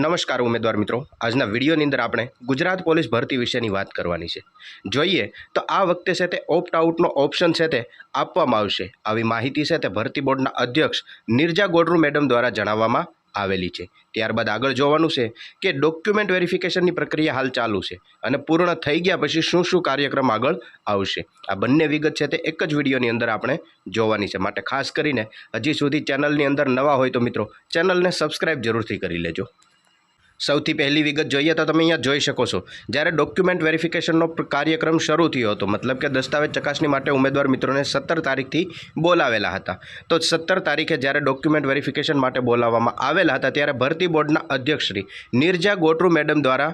નમસ્કાર ઉમેદવાર મિત્રો, આજના વિડીયોની અંદર આપણે ગુજરાત પોલીસ ભરતી વિશેની વાત કરવાની છે. જોઈએ તો આ વખતે છે તે ઓપ્ટ આઉટનો ઓપ્શન છે તે આપવામાં આવશે. આવી માહિતી છે તે ભરતી બોર્ડના અધ્યક્ષ નિર્જા ગોડરુ મેડમ દ્વારા જણાવવામાં આવેલી છે. ત્યારબાદ આગળ જોવાનું છે કે ડોક્યુમેન્ટ વેરિફિકેશનની પ્રક્રિયા હાલ ચાલુ છે અને પૂર્ણ થઈ ગયા પછી શું શું કાર્યક્રમ આગળ આવશે. આ બંને વિગત છે તે એક જ વિડીયોની અંદર આપણે જોવાની છે. માટે ખાસ કરીને હજી સુધી ચેનલની અંદર નવા હોય તો મિત્રો ચેનલને સબસ્ક્રાઈબ જરૂરથી કરી લેજો. સૌથી પહેલી વિગત જોઈએ તો તમે અહીંયા જોઈ શકો છો, જ્યારે ડોક્યુમેન્ટ વેરિફિકેશનનો કાર્યક્રમ શરૂ થયો હતો, મતલબ કે દસ્તાવેજ ચકાસણી માટે ઉમેદવાર મિત્રોને 17 તારીખથી બોલાવેલા હતા. તો 17 તારીખે જ્યારે ડોક્યુમેન્ટ વેરિફિકેશન માટે બોલાવવામાં આવેલા હતા ત્યારે ભરતી બોર્ડના અધ્યક્ષ શ્રી નિર્જા ગોડરુ મેડમ દ્વારા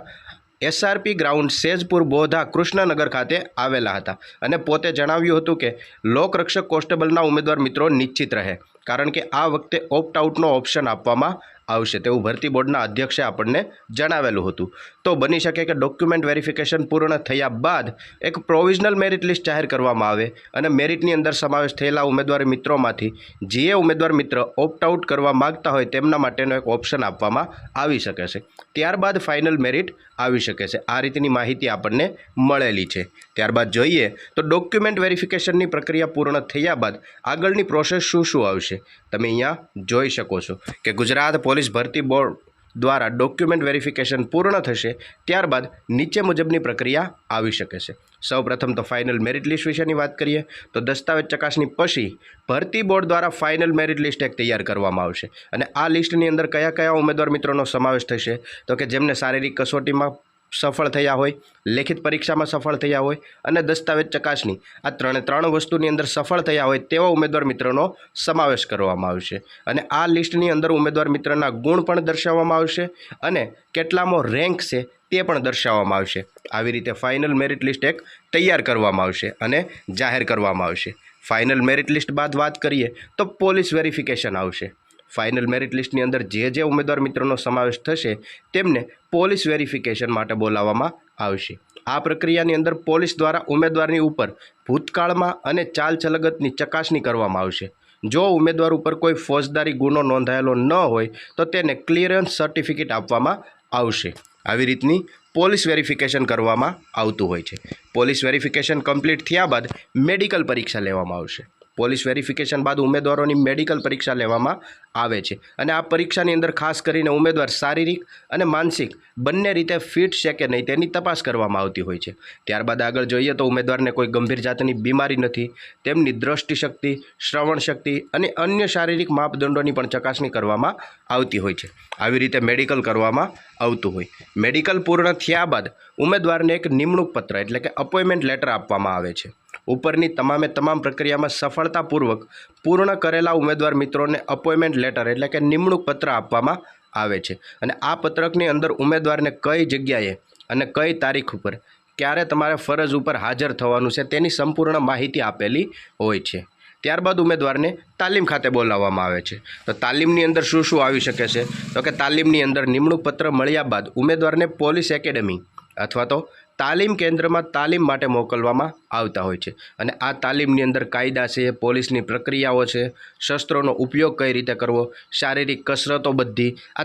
SRP ગ્રાઉન્ડ સેજપુર બોધા કૃષ્ણનગર ખાતે આવેલા હતા અને પોતે જણાવ્યું હતું કે લોકરક્ષક કોન્સ્ટેબલના ઉમેદવાર મિત્રો નિશ્ચિત રહે, કારણ કે આ વખતે ઓપ્ટ આઉટનો ઓપ્શન આપવામાં આવશે તેવું ભરતી બોર્ડના અધ્યક્ષે આપણને જણાવેલું હતું. તો બની શકે કે ડોક્યુમેન્ટ વેરિફિકેશન પૂર્ણ થયા બાદ એક પ્રોવિઝનલ મેરિટ લિસ્ટ જાહેર કરવામાં આવે અને મેરિટની અંદર સમાવેશ થયેલા ઉમેદવાર મિત્રોમાંથી જે ઉમેદવાર મિત્ર ઓપ્ટ આઉટ કરવા માગતા હોય તેમના માટેનો એક ઓપ્શન આપવામાં આવી શકે છે. ત્યારબાદ ફાઇનલ મેરિટ આવી શકે છે. આ રીતની માહિતી આપણને મળેલી છે. ત્યારબાદ જોઈએ તો ડોક્યુમેન્ટ વેરિફિકેશનની પ્રક્રિયા પૂર્ણ થયા બાદ આગળની પ્રોસેસ શું આવશે. તમે અહીંયા જોઈ શકો છો કે ગુજરાત પોલીસ ભરતી બોર્ડ દ્વારા ડોક્યુમેન્ટ વેરિફિકેશન પૂર્ણ થશે ત્યારબાદ નીચે મુજબની પ્રક્રિયા આવી શકે છે. સૌપ્રથમ તો ફાઇનલ મેરિટ લિસ્ટ વિશેની વાત કરીએ તો દસ્તાવેજ ચકાસણી પછી ભરતી બોર્ડ દ્વારા ફાઇનલ મેરિટ લિસ્ટ એક તૈયાર કરવામાં આવશે અને આ લિસ્ટની અંદર કયા કયા ઉમેદવાર મિત્રોનો સમાવેશ થશે તો કે જેમને શારીરિક કસોટીમાં સફળ થયા હોય, લેખિત પરીક્ષામાં સફળ થયા હોય અને દસ્તાવેજ ચકાસણી આ ત્રણ વસ્તુની અંદર સફળ થયા હોય તેવા ઉમેદવાર મિત્રોનો સમાવેશ કરવામાં આવશે અને આ લિસ્ટની અંદર ઉમેદવાર મિત્રના ગુણ પણ દર્શાવવામાં આવશે અને કેટલામો રેન્ક છે તે પણ દર્શાવવામાં આવશે. આવી રીતે ફાઇનલ મેરિટ લિસ્ટ એક તૈયાર કરવામાં આવશે અને જાહેર કરવામાં આવશે. ફાઇનલ મેરિટ લિસ્ટ બાદ વાત કરીએ તો પોલીસ વેરિફિકેશન આવશે. ફાઇનલ મેરિટ લિસ્ટની અંદર જે ઉમેદવાર મિત્રોનો સમાવેશ થશે તેમને પોલીસ વેરિફિકેશન માટે બોલાવવામાં આવશે. આ પ્રક્રિયાની અંદર પોલીસ દ્વારા ઉમેદવારની ઉપર ભૂતકાળમાં અને ચાલચલગતની ચકાસણી કરવામાં આવશે. જો ઉમેદવાર ઉપર કોઈ ફોજદારી ગુનો નોંધાયેલો ન હોય તો તેને ક્લિયરન્સ સર્ટિફિકેટ આપવામાં આવશે. આવી રીતની પોલીસ વેરિફિકેશન કરવામાં આવતું હોય છે. પોલીસ વેરિફિકેશન કમ્પ્લીટ થયા બાદ મેડિકલ પરીક્ષા લેવામાં આવશે. પોલીસ વેરિફિકેશન બાદ ઉમેદવારોની મેડિકલ પરીક્ષા લેવામાં આવે છે અને આ પરીક્ષાની અંદર ખાસ કરીને ઉમેદવાર શારીરિક અને માનસિક બંને રીતે ફિટ છે કે નહીં તેની તપાસ કરવામાં આવતી હોય છે. ત્યારબાદ આગળ જોઈએ તો ઉમેદવારને કોઈ ગંભીર જાતની બીમારી નથી, તેમની દ્રષ્ટિશક્તિ, શ્રવણ શક્તિ અને અન્ય શારીરિક માપદંડોની પણ ચકાસણી કરવામાં આવતી હોય છે. આવી રીતે મેડિકલ કરવામાં આવતું હોય. મેડિકલ પૂર્ણ થયા બાદ ઉમેદવારને એક નિમણૂક પત્ર એટલે કે અપોઇન્ટમેન્ટ લેટર આપવામાં આવે છે. ઉપરની તમામ પ્રક્રિયામાં સફળતાપૂર્વક પૂર્ણ કરેલા ઉમેદવાર મિત્રોને અપોઇન્ટમેન્ટ લેટર એટલે કે નિમણૂક પત્ર આપવામાં આવે છે અને આ પત્રકની અંદર ઉમેદવારને કઈ જગ્યાએ અને કઈ તારીખ ઉપર ક્યારે તમારે ફરજ ઉપર હાજર થવાનું છે તેની સંપૂર્ણ માહિતી આપેલી હોય છે. ત્યારબાદ ઉમેદવારને તાલીમ ખાતે બોલાવવામાં આવે છે. તો તાલીમની અંદર શું આવી શકે છે તો કે તાલીમની અંદર નિમણૂક પત્ર મળ્યા બાદ ઉમેદવારને પોલીસ એકેડમી અથવા તો તાલીમ કેન્દ્રમાં તાલીમ માટે મોકલવામાં આવતા હોય છે અને આ તાલીમની અંદર કાયદા છે, પોલીસની પ્રક્રિયાઓ છે, શસ્ત્રોનો ઉપયોગ કઈ રીતે કરવો, શારીરિક કસરતો બધી આ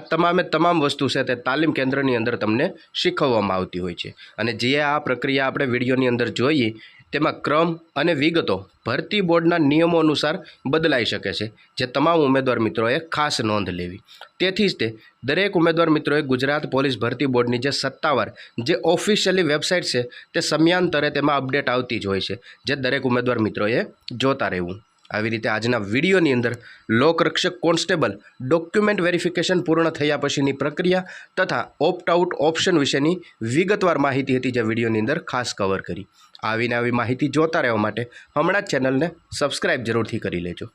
તમામ વસ્તુ છે તે તાલીમ કેન્દ્રની અંદર તમને શીખવવામાં આવતી હોય છે. અને જે આ પ્રક્રિયા આપણે વિડીયોની અંદર જોઈએ તેમાં ક્રમ અને વિગતો ભરતી બોર્ડના નિયમો અનુસાર બદલાઈ શકે છે, જે તમામ ઉમેદવાર મિત્રોએ ખાસ નોંધ લેવી. તેથી જ તે દરેક ઉમેદવાર મિત્રોએ ગુજરાત પોલીસ ભરતી બોર્ડની જે સત્તાવાર જે ઓફિશિયલી વેબસાઇટ છે તે સમયાંતરે તેમાં અપડેટ આવતી જ હોય છે, જે દરેક ઉમેદવાર મિત્રોએ જોતા રહેવું. આવી રીતે આજના વિડીયોની અંદર લોકરક્ષક કોન્સ્ટેબલ ડોક્યુમેન્ટ વેરિફિકેશન પૂર્ણ થયા પછીની પ્રક્રિયા તથા ઓપ્ટ આઉટ ઓપ્શન વિશેની વિગતવાર માહિતી હતી જે વિડીયોની અંદર ખાસ કવર કરી. આવી માહિતી જોતા રહેવા માટે હમણાં જ ચેનલને સબસ્ક્રાઈબ જરૂરથી કરી લેજો.